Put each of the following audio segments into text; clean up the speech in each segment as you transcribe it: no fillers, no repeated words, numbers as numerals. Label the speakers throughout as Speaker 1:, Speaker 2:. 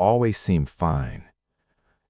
Speaker 1: always seem fine.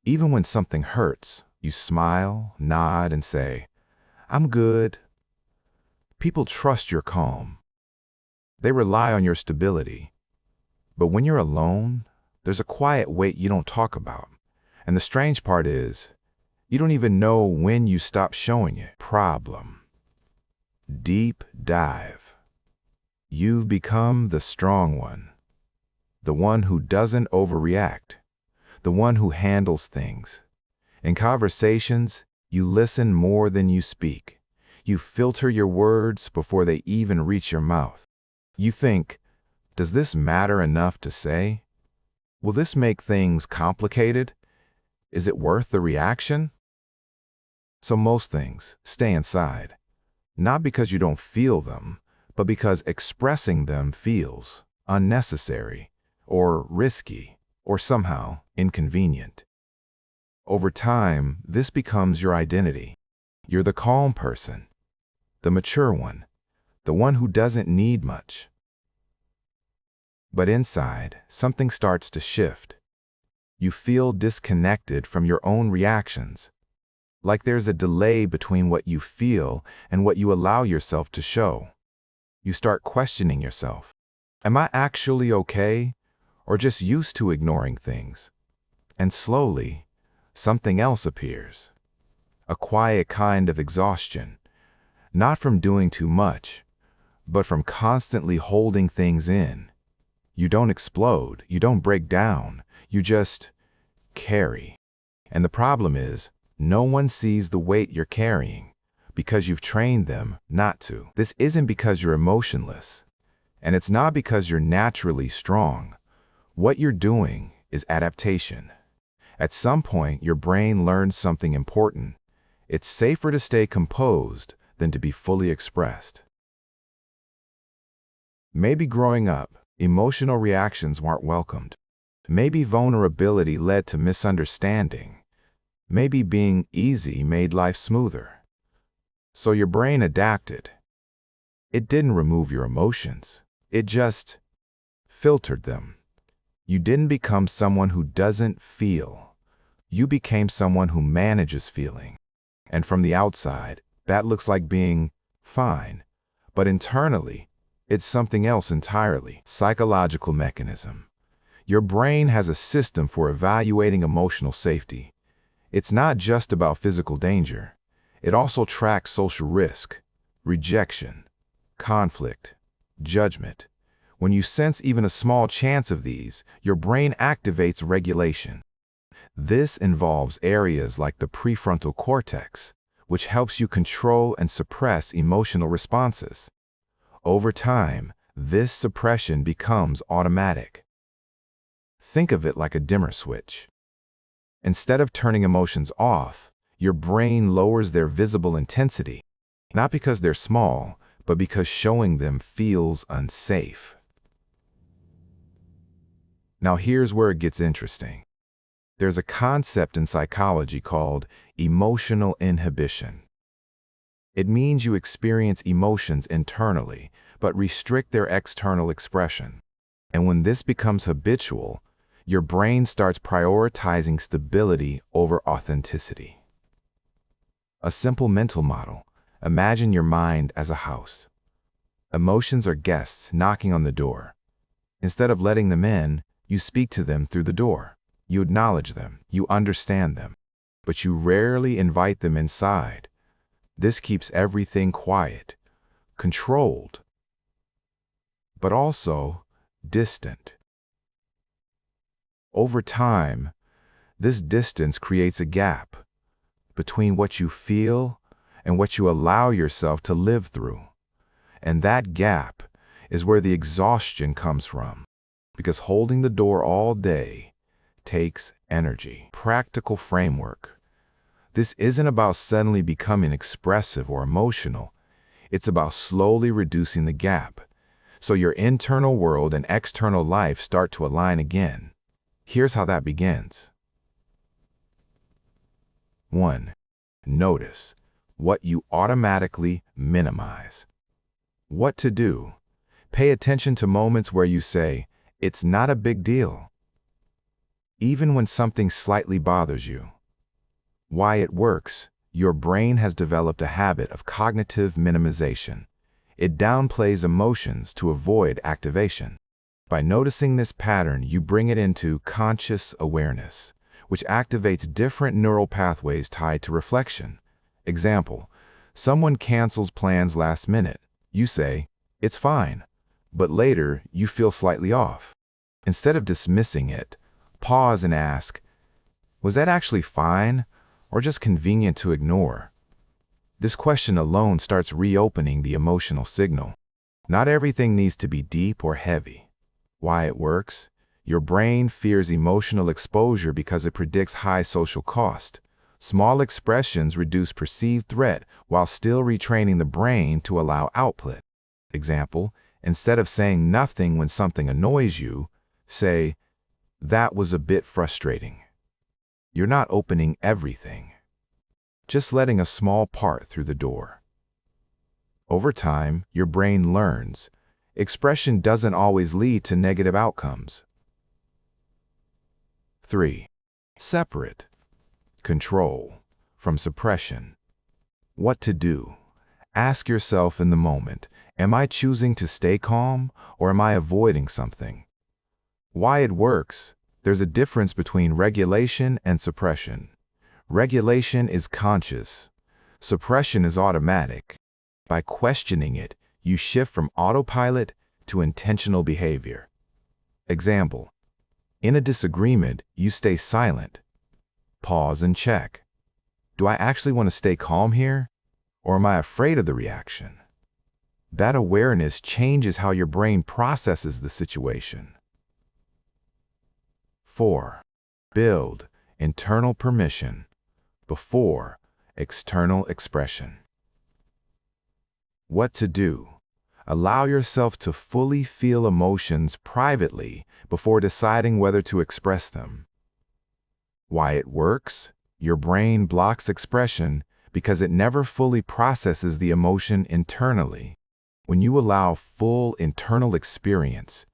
Speaker 1: Even when something hurts, you smile, nod, and say, "I'm good." People trust your calm. They rely on your stability. But when you're alone, there's a quiet weight you don't talk about. And the strange part is, you don't even know when you stop showing it. Problem. Deep dive. You've become the strong one. The one who doesn't overreact. The one who handles things. In conversations, you listen more than you speak. You filter your words before they even reach your mouth. You think, does this matter enough to say? Will this make things complicated? Is it worth the reaction? So most things stay inside, not because you don't feel them, but because expressing them feels unnecessary or risky or somehow inconvenient. Over time, this becomes your identity. You're the calm person, the mature one, the one who doesn't need much. But inside, something starts to shift. You feel disconnected from your own reactions, like there's a delay between what you feel and what you allow yourself to show. You start questioning yourself. Am I actually okay, or just used to ignoring things? And slowly, something else appears. A quiet kind of exhaustion, not from doing too much, but from constantly holding things in. You don't explode, you don't break down, you just carry. And the problem is, no one sees the weight you're carrying because you've trained them not to. This isn't because you're emotionless, and it's not because you're naturally strong. What you're doing is adaptation. At some point, your brain learns something important. It's safer to stay composed than to be fully expressed. Maybe growing up, emotional reactions weren't welcomed. Maybe vulnerability led to misunderstanding. Maybe being easy made life smoother. So your brain adapted. It didn't remove your emotions. It just filtered them. You didn't become someone who doesn't feel. You became someone who manages feeling. And from the outside, that looks like being fine. But internally, it's something else entirely. Psychological mechanism. Your brain has a system for evaluating emotional safety. It's not just about physical danger. It also tracks social risk, rejection, conflict, judgment. When you sense even a small chance of these, your brain activates regulation. This involves areas like the prefrontal cortex, which helps you control and suppress emotional responses. Over time, this suppression becomes automatic. Think of it like a dimmer switch. Instead of turning emotions off, your brain lowers their visible intensity, not because they're small, but because showing them feels unsafe. Now here's where it gets interesting. There's a concept in psychology called emotional inhibition. It means you experience emotions internally, but restrict their external expression. And when this becomes habitual, your brain starts prioritizing stability over authenticity. A simple mental model. Imagine your mind as a house. Emotions are guests knocking on the door. Instead of letting them in, you speak to them through the door. You acknowledge them, you understand them, but you rarely invite them inside. This keeps everything quiet, controlled, but also distant. Over time, this distance creates a gap between what you feel and what you allow yourself to live through. And that gap is where the exhaustion comes from, because holding the door all day takes energy. Practical framework. This isn't about suddenly becoming expressive or emotional. It's about slowly reducing the gap, so your internal world and external life start to align again. Here's how that begins. 1. Notice what you automatically minimize. What to do. Pay attention to moments where you say, "It's not a big deal." even when something slightly bothers you. Why it works: your brain has developed a habit of cognitive minimization. It downplays emotions to avoid activation. By noticing this pattern, you bring it into conscious awareness, which activates different neural pathways tied to reflection. Example: someone cancels plans last minute. You say, "It's fine," but later you feel slightly off. Instead of dismissing it, pause and ask, was that actually fine or just convenient to ignore? This question alone starts reopening the emotional signal. Not everything needs to be deep or heavy. Why it works: your brain fears emotional exposure because it predicts high social cost. Small expressions reduce perceived threat while still retraining the brain to allow output. Example: instead of saying nothing when something annoys you, say, "That was a bit frustrating." You're not opening everything, just letting a small part through the door. Over time, your brain learns expression doesn't always lead to negative outcomes. 3. Separate control from suppression. What to do? Ask yourself in the moment, am I choosing to stay calm or am I avoiding something? Why it works: there's a difference between regulation and suppression. Regulation is conscious. Suppression is automatic. By questioning it, you shift from autopilot to intentional behavior. Example: in a disagreement, you stay silent. Pause and check. Do I actually want to stay calm here, or am I afraid of the reaction? That awareness changes how your brain processes the situation. 4. Build internal permission before external expression. What to do? Allow yourself to fully feel emotions privately before deciding whether to express them. Why it works: your brain blocks expression because it never fully processes the emotion internally. When you allow full internal experience,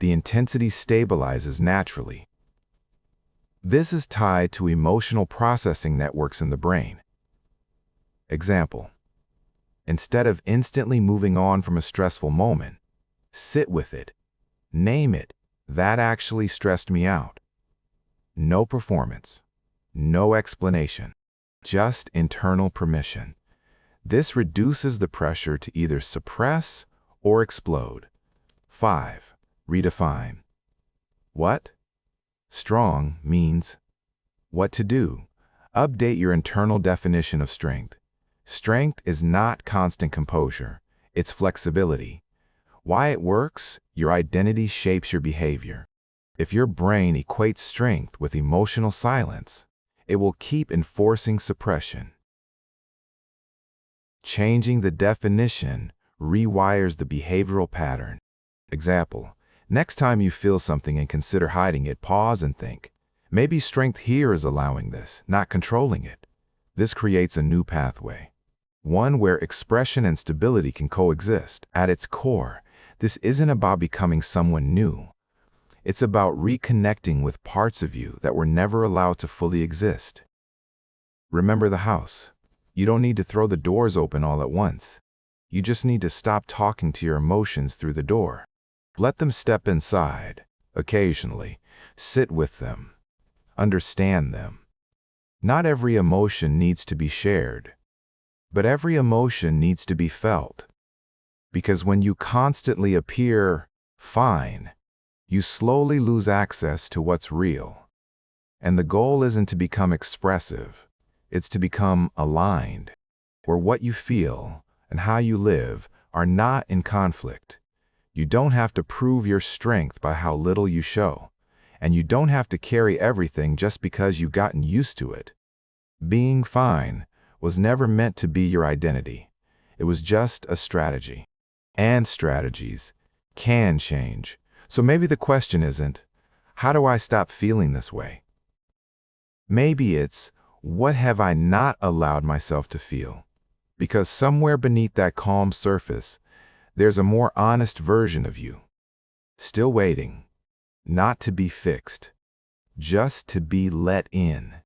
Speaker 1: the intensity stabilizes naturally. This is tied to emotional processing networks in the brain. Example: instead of instantly moving on from a stressful moment, sit with it. Name it. That actually stressed me out. No performance, no explanation, just internal permission. This reduces the pressure to either suppress or explode. 5. Redefine. What? Strong means what to do. Update your internal definition of strength. Strength is not constant composure, it's flexibility. Why it works: your identity shapes your behavior. If your brain equates strength with emotional silence, it will keep enforcing suppression. Changing the definition rewires the behavioral pattern. Example: next time you feel something and consider hiding it, pause and think, maybe strength here is allowing this, not controlling it. This creates a new pathway, one where expression and stability can coexist. At its core, this isn't about becoming someone new. It's about reconnecting with parts of you that were never allowed to fully exist. Remember the house. You don't need to throw the doors open all at once. You just need to stop talking to your emotions through the door. Let them step inside, occasionally. Sit with them. Understand them. Not every emotion needs to be shared, but every emotion needs to be felt. Because when you constantly appear fine, you slowly lose access to what's real. And the goal isn't to become expressive, it's to become aligned, where what you feel and how you live are not in conflict. You don't have to prove your strength by how little you show, and you don't have to carry everything just because you've gotten used to it. Being fine was never meant to be your identity. It was just a strategy. And strategies can change. So maybe the question isn't, how do I stop feeling this way? Maybe it's, what have I not allowed myself to feel? Because somewhere beneath that calm surface, there's a more honest version of you, still waiting, not to be fixed, just to be let in.